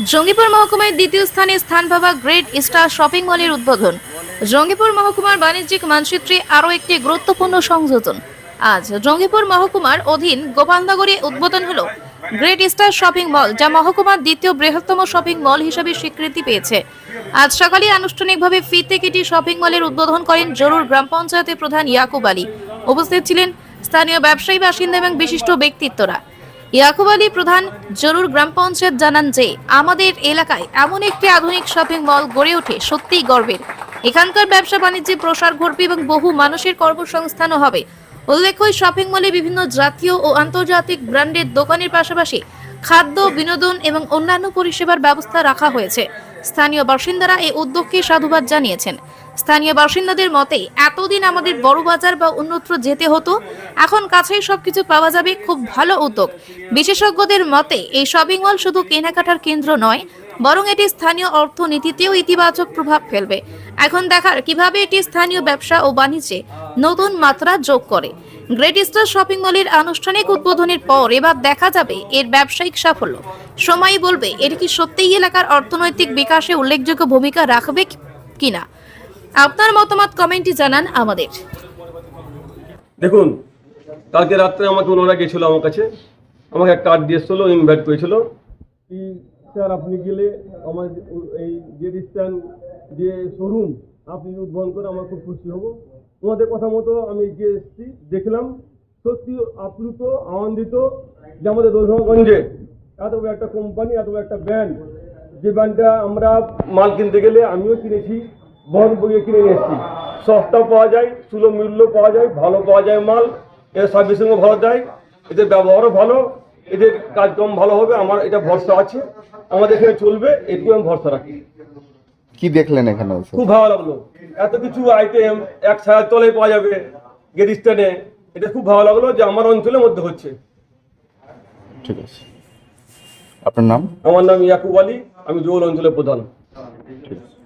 জঙ্গিপুর মহকুমায় দ্বিতীয় স্থানে স্থান পাওয়া গ্রেট স্টার শপিং মলের উদ্বোধন। জঙ্গিপুর মহকুমার বাণিজ্যিক মানচিত্রে আরও একটি গুরুত্বপূর্ণ সংযোজন। আজ জঙ্গিপুর মহকুমার অধীন গোপালনগরে উদ্বোধন হলো গ্রেট স্টার শপিং মল, যা মহকুমার দ্বিতীয় বৃহত্তম শপিং মল হিসেবে স্বীকৃতি পেয়েছে। আজ সকালে আনুষ্ঠানিকভাবে ফিতে কেটে শপিং মলের উদ্বোধন করেন জরুর গ্রাম পঞ্চায়েতের প্রধান ইয়াকুব আলী। উপস্থিত ছিলেন স্থানীয় ব্যবসায়ী, বাসিন্দা এবং বিশিষ্ট ব্যক্তিত্বরা। ইয়াকুব আলী প্রধান জরুর গ্রাম পঞ্চায়েত জানান যে আমাদের এলাকায় এমন একটি আধুনিক শপিং মল গড়ে ওঠে সত্যিই গর্বের। এখানকার ব্যবসা বাণিজ্যে প্রসার ঘটবে এবং বহু মানুষের কর্মসংস্থানও হবে। উল্লেখ্য, এই শপিং মলে বিভিন্ন জাতীয় ও আন্তর্জাতিক ব্র্যান্ডের দোকানের পাশাপাশি খাদ্য, বিনোদন এবং অন্যান্য পরিষেবার ব্যবস্থা রাখা হয়েছে। স্থানীয় বাসিন্দারা এই উদ্যোগকে সাধুবাদ জানিয়েছেন। স্থানীয় বাসিন্দাদের মতে, এতদিন আমাদের বড় বাজার বা অন্যত্র যেতে হতো, এখন কাছেই সবকিছু পাওয়া যাবে। খুব ভালো উদ্যোগ। বিশেষজ্ঞদের মতে, এই শপিং মল শুধু কেনাকাটার কেন্দ্র নয়, বরং এটি স্থানীয় অর্থনীতিতেও ইতিবাচক প্রভাব ফেলবে। এখন দেখার কিভাবে এটি স্থানীয় ব্যবসা ও বাণিজ্যে নতুন মাত্রা যোগ করে। গ্রেট স্টার শপিং মলের আনুষ্ঠানিক উদ্বোধনের পর এবার দেখা যাবে এর ব্যবসায়িক সাফল্য। সময়ই বলবে এটি কি সত্যিই এলাকার অর্থনৈতিক বিকাশে উল্লেখযোগ্য ভূমিকা রাখবে কিনা। আপনার মতামত কমেন্টে জানান আমাদের। দেখুন, কালকে রাত্রে আমাকে ওনারা গেছিলো আমার কাছে, আমাকে একটা কার্ড দিয়েছিল, ইনভাইট করেছিল কি স্যার আপনি গেলে আমার এই গেট স্ট্যান্ড যে শোরুম আপনি উদ্বোধন করে আমার খুব খুশি হব। ওনাদের কথা মতো আমি গিয়ে এসেছি, দেখলাম সত্যি আপ্লুত, আনন্দিত যে আমাদের দোলগঞ্জে এত বড় একটা কোম্পানি, এত বড় একটা ব্র্যান্ড, যে ব্র্যান্ডটা আমরা মাল কিনতে গেলে আমিও কিনেছি, বহন বইয়ে কিনে নিয়ে এসেছি। সস্তা পাওয়া যায়, সুলভ মূল্য পাওয়া যায়, ভালো পাওয়া যায় মাল, এর সার্ভিসিংও ভালো দেয়, এদের ব্যবহারও ভালো, এদের কাজকর্ম ভালো হবে। আমার এটা ভরসা আছে, আমাদের এখানে চলবে, এটুকু আমি ভরসা রাখি। কি দেখলেন এখানে? খুব ভালো লাগলো, এত কিছু আইটেম এক ছায়ার তলায় পাওয়া যাবে গেট স্ট্যান্ডে। এটা খুব ভালো লাগলো যে আমার অঞ্চলের মধ্যে হচ্ছে। ঠিক আছে, আপনার নাম? আমার নাম ইয়াকুব আলী, আমি জৌল অঞ্চলের প্রধান। ঠিক আছে।